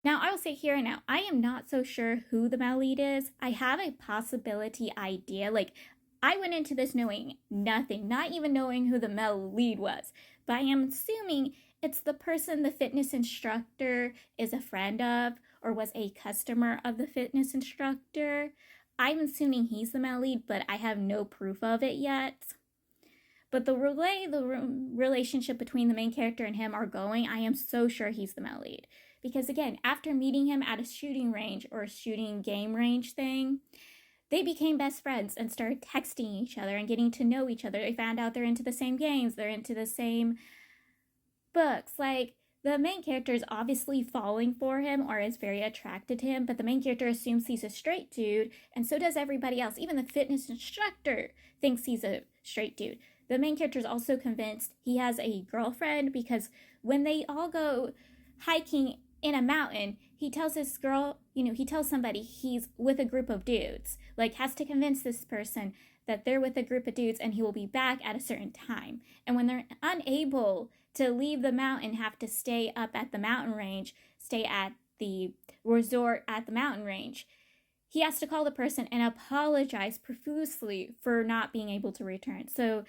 Now, I will say here and now, I am not so sure who the male lead is. I have a possibility idea. Like, I went into this knowing nothing, not even knowing who the male lead was. But I am assuming it's the person the fitness instructor is a friend of or was a customer of the fitness instructor. I'm assuming he's the male lead, but I have no proof of it yet. But the relationship between the main character and him are going, I am so sure he's the male lead. Because again, after meeting him at a shooting range or a shooting game range thing, they became best friends and started texting each other and getting to know each other. They found out they're into the same games, they're into the same books. Like, the main character is obviously falling for him or is very attracted to him, but the main character assumes he's a straight dude, and so does everybody else. Even the fitness instructor thinks he's a straight dude. The main character is also convinced he has a girlfriend because when they all go hiking in a mountain, he tells this girl, he tells somebody he's with a group of dudes. Like, has to convince this person that they're with a group of dudes and he will be back at a certain time. And when they're unable to leave the mountain, have to stay up at the mountain range, stay at the resort at the mountain range, he has to call the person and apologize profusely for not being able to return. So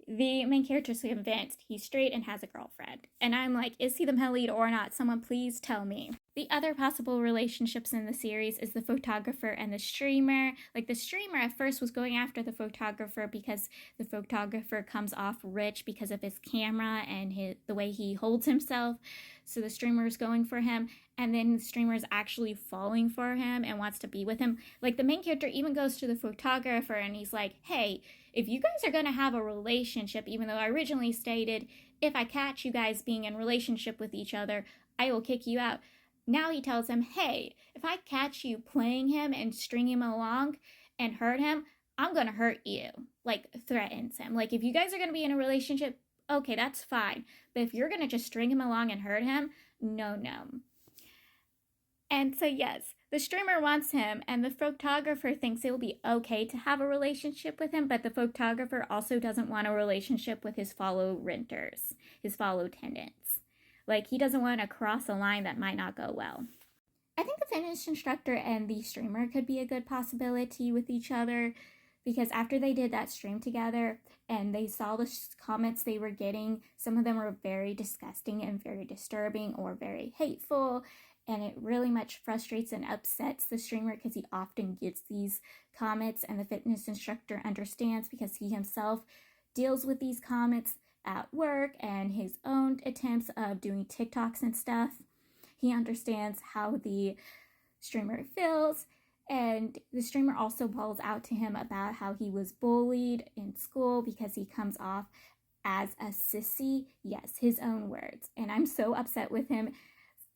the main character is convinced he's straight and has a girlfriend. And I'm like, is he the male lead or not? Someone please tell me. The other possible relationships in the series is the photographer and the streamer. Like, the streamer at first was going after the photographer because the photographer comes off rich because of his camera and the way he holds himself. So the streamer is going for him, and then the streamer is actually falling for him and wants to be with him. Like, the main character even goes to the photographer and he's like, hey, if you guys are going to have a relationship, even though I originally stated, if I catch you guys being in relationship with each other, I will kick you out. Now he tells him, hey, if I catch you playing him and string him along and hurt him, I'm going to hurt you. Like, threatens him. Like, if you guys are going to be in a relationship, okay, that's fine. But if you're going to just string him along and hurt him, no. And so, yes, the streamer wants him, and the photographer thinks it will be okay to have a relationship with him, but the photographer also doesn't want a relationship with his fellow renters, his fellow tenants. Like, he doesn't want to cross a line that might not go well. I think the fitness instructor and the streamer could be a good possibility with each other, because after they did that stream together and they saw the comments they were getting, some of them were very disgusting and very disturbing or very hateful, and it really much frustrates and upsets the streamer because he often gets these comments, and the fitness instructor understands because he himself deals with these comments at work and his own attempts of doing TikToks and stuff. He understands how the streamer feels, and the streamer also balls out to him about how he was bullied in school because he comes off as a sissy. Yes, his own words. And I'm so upset with him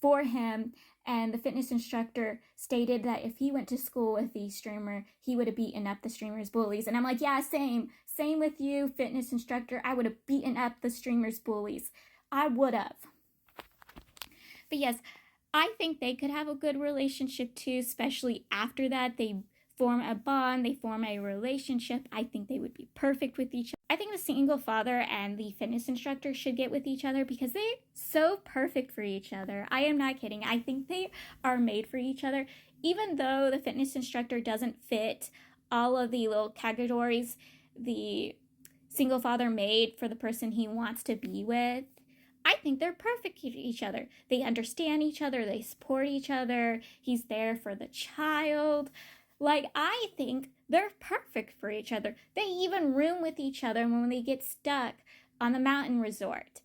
for him. And the fitness instructor stated that if he went to school with the streamer, he would have beaten up the streamer's bullies. And I'm like, yeah, same with you, fitness instructor. I would have beaten up the streamer's bullies. I would have. But yes, I think they could have a good relationship too, especially after that. They form a bond, they form a relationship. I think they would be perfect with each other. I think the single father and the fitness instructor should get with each other because they're so perfect for each other. I am not kidding. I think they are made for each other. Even though the fitness instructor doesn't fit all of the little categories the single father made for the person he wants to be with, I think they're perfect for each other. They understand each other. They support each other. He's there for the child. Like, I think they're perfect for each other. They even room with each other when they get stuck on the mountain resort.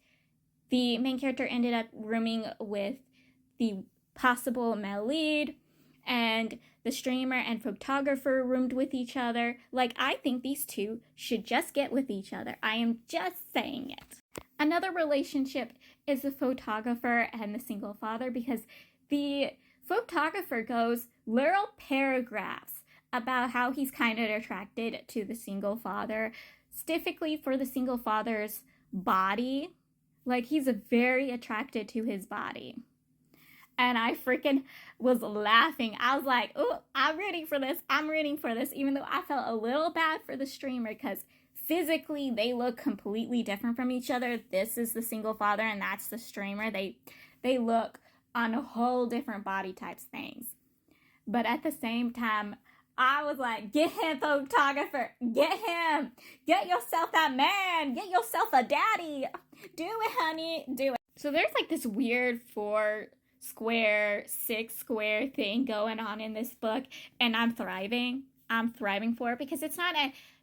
The main character ended up rooming with the possible male lead, and the streamer and photographer roomed with each other. Like, I think these two should just get with each other. I am just saying it. Another relationship is the photographer and the single father, because the photographer goes literal paragraphs about how he's kind of attracted to the single father, specifically for the single father's body. Like, he's very attracted to his body. And I freaking was laughing. I was like, oh, I'm rooting for this. Even though I felt a little bad for the streamer because physically they look completely different from each other. This is the single father and that's the streamer. They look on a whole different body types things. But at the same time, I was like, get him, photographer. Get him. Get yourself that man. Get yourself a daddy. Do it, honey. Do it. So there's like this weird 4 square, 6 square thing going on in this book. And I'm thriving. I'm thriving for it because it's not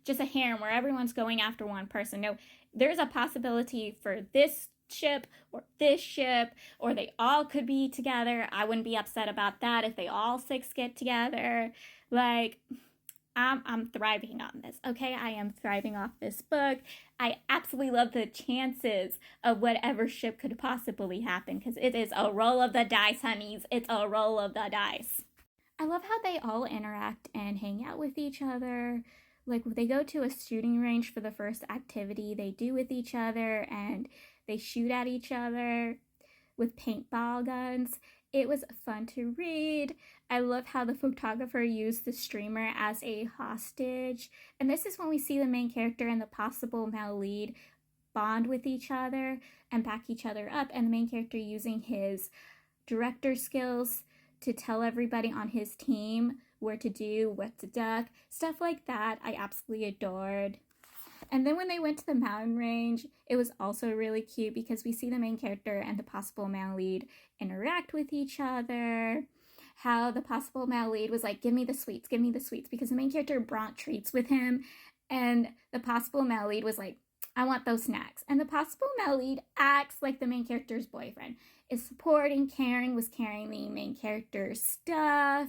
just a harem where everyone's going after one person. No, there's a possibility for this ship or this ship, or they all could be together. I wouldn't be upset about that if they all 6 get together. Like, I'm thriving on this, okay? I am thriving off this book. I absolutely love the chances of whatever ship could possibly happen because it is a roll of the dice, honeys. It's a roll of the dice. I love how they all interact and hang out with each other. Like, they go to a shooting range for the first activity they do with each other, and they shoot at each other with paintball guns. It was fun to read. I love how the photographer used the streamer as a hostage. And this is when we see the main character and the possible male lead bond with each other and back each other up. And the main character using his director skills to tell everybody on his team where to do, what to duck, stuff like that. I absolutely adored. And then when they went to the mountain range, it was also really cute because we see the main character and the possible male lead interact with each other. How the possible male lead was like, give me the sweets, because the main character brought treats with him. And the possible male lead was like, I want those snacks. And the possible male lead acts like the main character's boyfriend, is supporting, caring, was carrying the main character's stuff.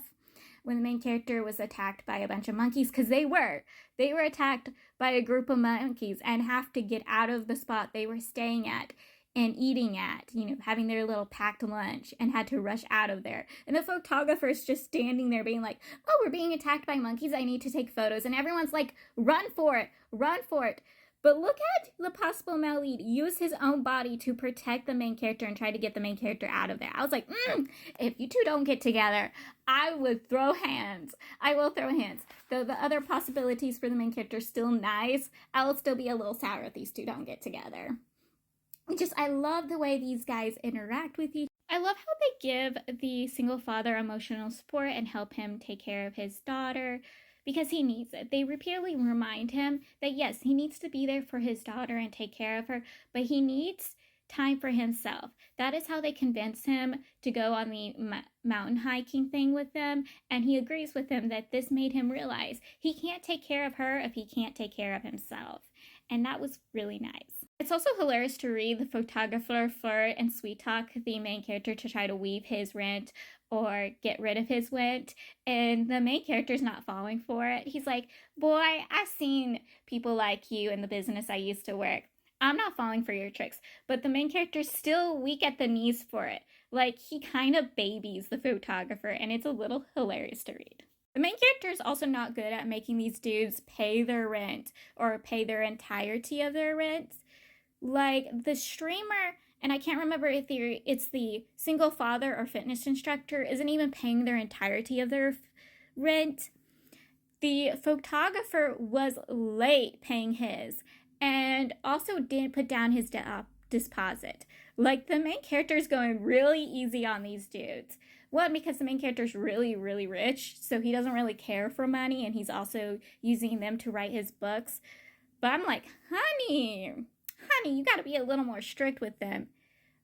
When the main character was attacked by a bunch of monkeys, because they were attacked by a group of monkeys and have to get out of the spot they were staying at and eating at, having their little packed lunch, and had to rush out of there. And the photographer's just standing there being like, oh, we're being attacked by monkeys, I need to take photos. And everyone's like, run for it. But look at the possible male lead use his own body to protect the main character and try to get the main character out of there. I was like, if you two don't get together, I would throw hands. I will throw hands. Though the other possibilities for the main character are still nice, I will still be a little sour if these two don't get together. I love the way these guys interact with each other. I love how they give the single father emotional support and help him take care of his daughter, because he needs it. They repeatedly remind him that yes, he needs to be there for his daughter and take care of her, but he needs time for himself. That is how they convince him to go on the mountain hiking thing with them, and he agrees with them that this made him realize he can't take care of her if he can't take care of himself. And that was really nice. It's also hilarious to read the photographer flirt and sweet talk the main character to try to weave his rent or get rid of his rent, and the main character's not falling for it. He's like, boy, I've seen people like you in the business I used to work. I'm not falling for your tricks. But the main character's still weak at the knees for it. Like, he kind of babies the photographer, and it's a little hilarious to read. The main character is also not good at making these dudes pay their rent or pay their entirety of their rent. Like, the streamer, and I can't remember if it's the single father or fitness instructor, isn't even paying their entirety of their rent. The photographer was late paying his, and also didn't put down his deposit. Like, the main character is going really easy on these dudes. One, because the main character is really, really rich, so he doesn't really care for money, and he's also using them to write his books. But I'm like, honey, you gotta be a little more strict with them.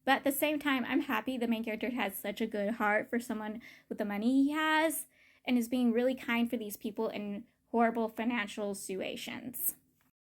But at the same time, I'm happy the main character has such a good heart for someone with the money he has, and is being really kind for these people in horrible financial situations.